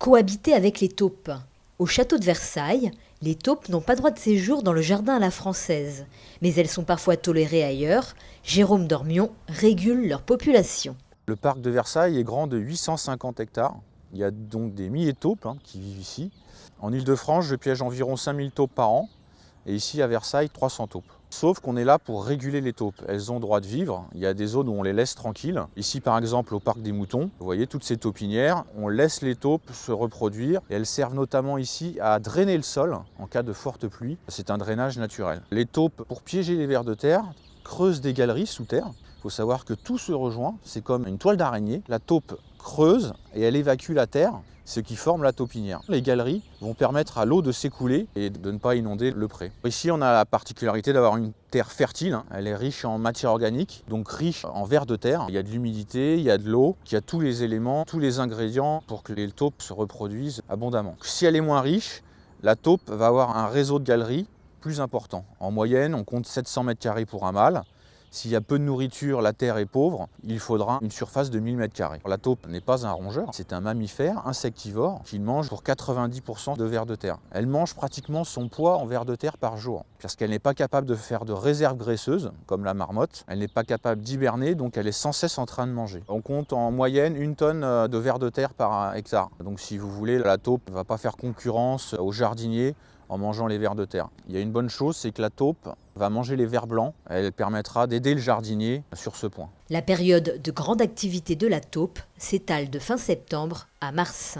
Cohabiter avec les taupes. Au château de Versailles, les taupes n'ont pas droit de séjour dans le jardin à la française, mais elles sont parfois tolérées ailleurs. Jérôme Dormion régule leur population. Le parc de Versailles est grand de 850 hectares. Il y a donc des milliers de taupes qui vivent ici. En Ile-de-France, je piège environ 5000 taupes par an et ici à Versailles, 300 taupes. Sauf qu'on est là pour réguler les taupes. Elles ont droit de vivre. Il y a des zones où on les laisse tranquilles. Ici par exemple au parc des Moutons, vous voyez toutes ces taupinières, on laisse les taupes se reproduire et elles servent notamment ici à drainer le sol en cas de forte pluie. C'est un drainage naturel. Les taupes, pour piéger les vers de terre, creusent des galeries sous terre. Il faut savoir que tout se rejoint, c'est comme une toile d'araignée. La taupe creuse et elle évacue la terre, ce qui forme la taupinière. Les galeries vont permettre à l'eau de s'écouler et de ne pas inonder le pré. Ici, on a la particularité d'avoir une terre fertile. Elle est riche en matière organique, donc riche en vers de terre. Il y a de l'humidité, il y a de l'eau, il y a tous les éléments, tous les ingrédients pour que les taupes se reproduisent abondamment. Si elle est moins riche, la taupe va avoir un réseau de galeries plus important. En moyenne, on compte 700 m² pour un mâle. S'il y a peu de nourriture, la terre est pauvre, il faudra une surface de 1000 m². La taupe n'est pas un rongeur, c'est un mammifère insectivore qui mange pour 90% de vers de terre. Elle mange pratiquement son poids en vers de terre par jour, parce qu'elle n'est pas capable de faire de réserve graisseuse, comme la marmotte. Elle n'est pas capable d'hiberner, donc elle est sans cesse en train de manger. On compte en moyenne 1 tonne de vers de terre par hectare. Donc si vous voulez, la taupe ne va pas faire concurrence aux jardiniers en mangeant les vers de terre. Il y a une bonne chose, c'est que la taupe va manger les vers blancs. Elle permettra d'aider le jardinier sur ce point. La période de grande activité de la taupe s'étale de fin septembre à mars.